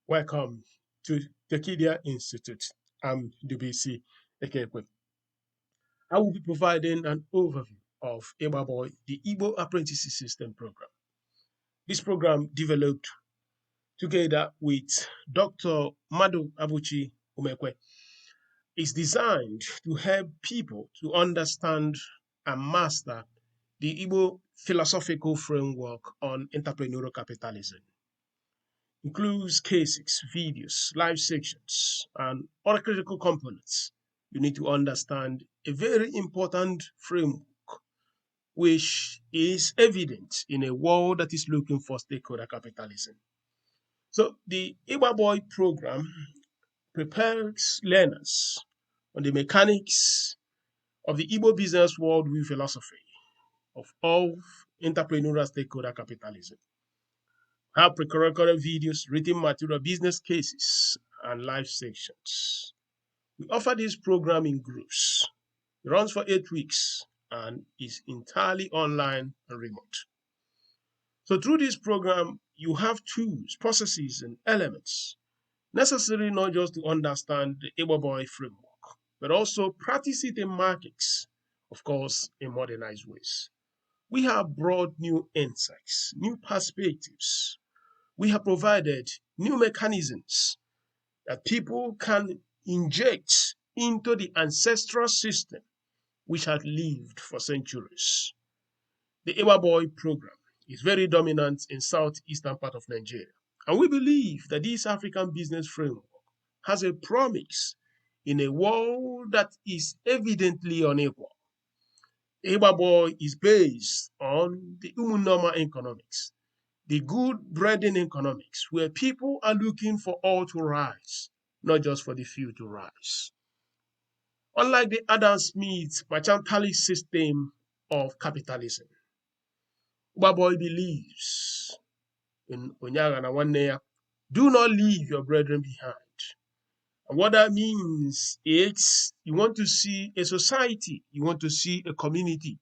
Welcome to the Kidia Institute. I'm DBC Ekekwe. I will be providing an overview of Igba-Boi, the Igbo Apprenticeship System program. This program developed together with Dr. Madu Abuchi Umekwe is designed to help people to understand and master the Igbo philosophical framework on entrepreneurial capitalism. Includes cases, videos, live sections, and other critical components. You need to understand a very important framework which is evident in a world that is looking for stakeholder capitalism. So the Igba-Boi program prepares learners on the mechanics of the Igbo business worldview philosophy of entrepreneurial stakeholder capitalism. Have pre-recorded videos, written material, business cases, and live sections. We offer this program in groups. It runs for 8 weeks and is entirely online and remote. So through this program, you have tools, processes, and elements necessary not just to understand the Igba-Boi framework, but also practice it in markets, of course, in modernized ways. We have brought new insights, new perspectives. We have provided new mechanisms that people can inject into the ancestral system which had lived for centuries. The Igba-Boi program is very dominant in southeastern part of Nigeria, and we believe that this African business framework has a promise in a world that is evidently unequal. Igba-Boi is based on the Umunoma economics, the good breeding economics, where people are looking for all to rise, not just for the few to rise. Unlike the Adam Smith mercantilist system of capitalism, Igba-Boi believes in Onyaga na Nwanne, do not leave your brethren behind. And what that means is you want to see a society, you want to see a community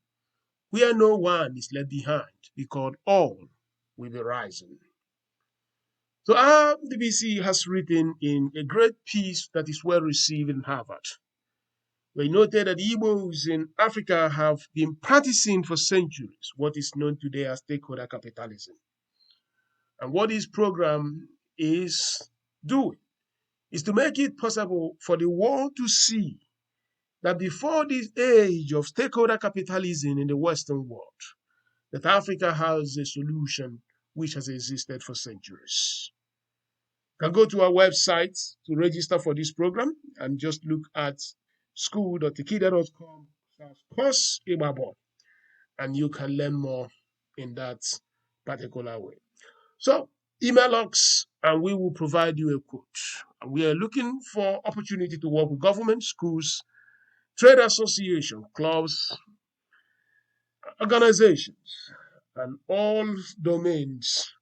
where no one is left behind because all will be rising. So RDBC has written in a great piece that is well received in Harvard. We noted that Igbos in Africa have been practicing for centuries what is known today as stakeholder capitalism. And what this program is doing is to make it possible for the world to see that before this age of stakeholder capitalism in the Western world, that Africa has a solution which has existed for centuries. You can go to our website to register for this program and just look at school.tekidia.com/course Igba-Boi, and you can learn more in that particular way. So email us and we will provide you a quote. And we are looking for opportunity to work with government, schools, trade association, clubs, organizations, and all domains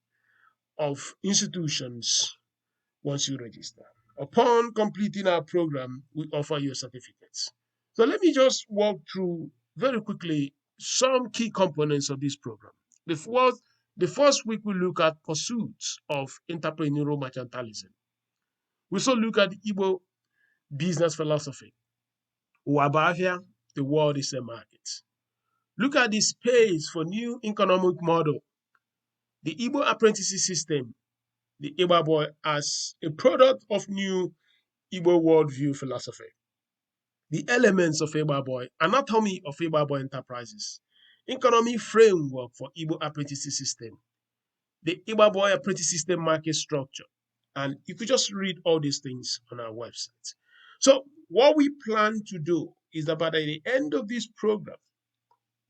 of institutions once you register. Upon completing our program, we offer you certificates. So let me just walk through very quickly some key components of this program. The first week we look at pursuits of entrepreneurial mercantilism. We also look at the Igbo business philosophy. Uwabavia, the world is a market. Look at the space for new economic model. The Igbo apprenticeship system, the Igba-Boi, as a product of new Igbo worldview philosophy. The elements of Igba-Boi, anatomy of Igba-Boi enterprises, economic framework for Igbo apprenticeship system, the Igba-Boi apprenticeship system market structure. And you could just read all these things on our website. So what we plan to do is that by the end of this program,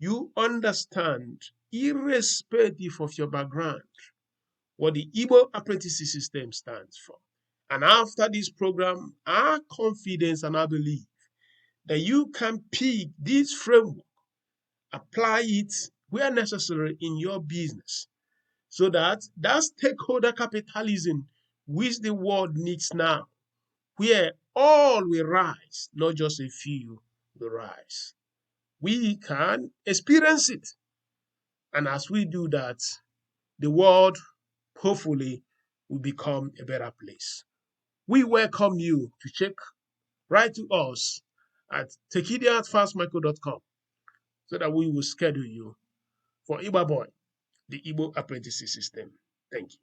you understand, irrespective of your background, what the Igbo apprenticeship system stands for. And after this program, our confidence and our belief that you can pick this framework, apply it where necessary in your business, so that stakeholder capitalism which the world needs now, where all will rise, not just a few will rise. We can experience it. And as we do that, the world hopefully will become a better place. We welcome you to write to us at tekidia@fastmicro.com so that we will schedule you for Igba-Boi, the Igbo Apprenticeship System. Thank you.